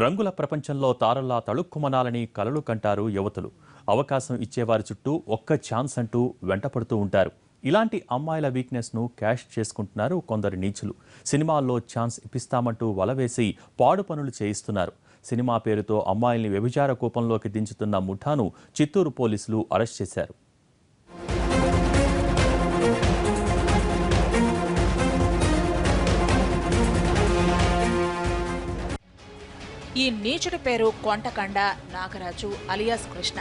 రంగుల ప్రపంచంలో తారల్లా తళుక్కుమనాలని కలలు కంటారు యువతులు. అవకాశం ఇచ్చేవారి చుట్టూ ఒక్క ఛాన్స్ అంటూ వెంటపడుతూ ఉంటారు. ఇలాంటి అమ్మాయిల వీక్నెస్ను క్యాష్ చేసుకుంటున్నారు కొందరు నీచులు. సినిమాల్లో ఛాన్స్ ఇప్పిస్తామంటూ వలవేసి పాడు పనులు చేయిస్తున్నారు. సినిమా పేరుతో అమ్మాయిల్ని వ్యభిచార కూపంలోకి దించుతున్న ముఠాను చిత్తూరు పోలీసులు అరెస్ట్ చేశారు. ఈ నీచుడి పేరు కొంటకండ నాగరాజు అలియాస్ కృష్ణ.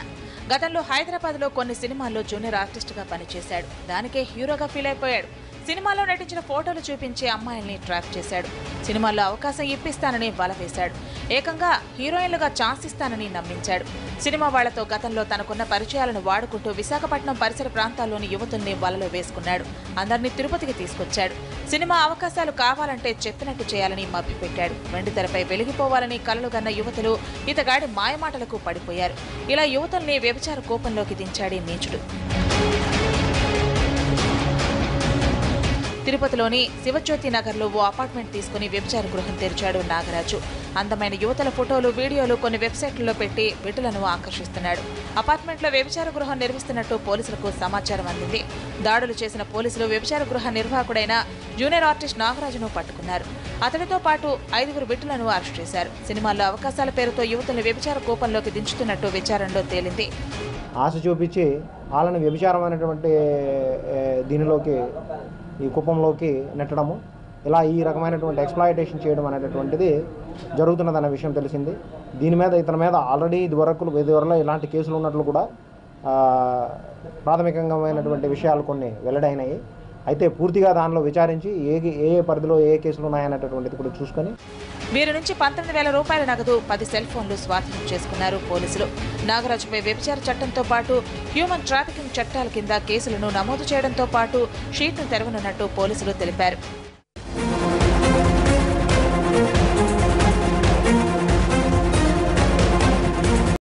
గతంలో హైదరాబాద్లో కొన్ని సినిమాల్లో జూనియర్ ఆర్టిస్ట్గా పనిచేశాడు. దానికే హీరోగా ఫీల్ అయిపోయాడు. సినిమాలో నటించిన ఫోటోలు చూపించి అమ్మాయిల్ని ట్రాప్ చేశాడు. సినిమాల్లో అవకాశం ఇప్పిస్తానని వల వేశాడు. ఏకంగా హీరోయిన్లుగా ఛాన్స్ ఇస్తానని నమ్మించాడు. సినిమా వాళ్లతో గతంలో తనకున్న పరిచయాలను వాడుకుంటూ విశాఖపట్నం పరిసర ప్రాంతాల్లోని యువతుల్ని వలలో వేసుకున్నాడు. అందరినీ తిరుపతికి తీసుకొచ్చాడు. సినిమా అవకాశాలు కావాలంటే చెప్పినట్టు చేయాలని మభ్యపెట్టాడు. వెండితెరపై వెలిగిపోవాలని కలలుగన్న యువతులు ఇతగాడి మాయమాటలకు పడిపోయారు. ఇలా యువతుల్ని వ్యభిచార కోపంలోకి దించాడు నీచుడు. తిరుపతిలోని శివజ్యోతి నగర్లో ఓ అపార్ట్మెంట్ తీసుకుని వ్యభిచార గృహం తెరిచాడు నాగరాజు. అందమైన యువతల ఫోటోలు, వీడియోలు కొన్ని వెబ్సైట్లలో పెట్టి విటులను ఆకర్షిస్తున్నాడు. అపార్ట్మెంట్లో వ్యభిచార గృహం నిర్మిస్తున్నట్టు పోలీసులకు సమాచారం అందింది. దాడులు చేసిన పోలీసులు వ్యభిచార గృహ నిర్వాహకుడైన జూనియర్ ఆర్టిస్ట్ నాగరాజును పట్టుకున్నారు. అతడితో పాటు 5 విటులను అరెస్ట్ చేశారు. సినిమాల్లో అవకాశాల పేరుతో యువతల్ని వ్యభిచార కోపంలోకి దించుతున్నట్టు విచారణలో తేలింది. ఆశ చూపించి వాళ్ళని వ్యభిచారం అనేటువంటి దీనిలోకి ఈ కుప్పంలోకి నెట్టడము, ఇలా ఈ రకమైనటువంటి ఎక్స్‌ప్లాయిటేషన్ చేయడం అనేటటువంటిది జరుగుతున్నదన్న విషయం తెలిసింది. దీని మీద ఇతని మీద ఆల్రెడీ ఇదివరలో ఇలాంటి కేసులు ఉన్నట్లు కూడా ప్రాథమికమైనటువంటి విషయాలు కొన్ని వెల్లడైనాయి. అయితే పూర్తిగా దానిలో విచారించి ఏ పరిధిలో ఏ కేసులు ఉన్నాయనేటటువంటిది కూడా చూసుకొని వీరి నుంచి 19,000 రూపాయల నగదు, 10 సెల్ ఫోన్లు స్వాధీనం చేసుకున్నారు పోలీసులు. నాగరాజుపై వ్యభిచార చట్టంతో పాటు హ్యూమన్ ట్రాఫికింగ్ చట్టాల కింద కేసులను నమోదు చేయడంతో పాటు షీట్ను తెరవనున్నట్టు పోలీసులు తెలిపారు.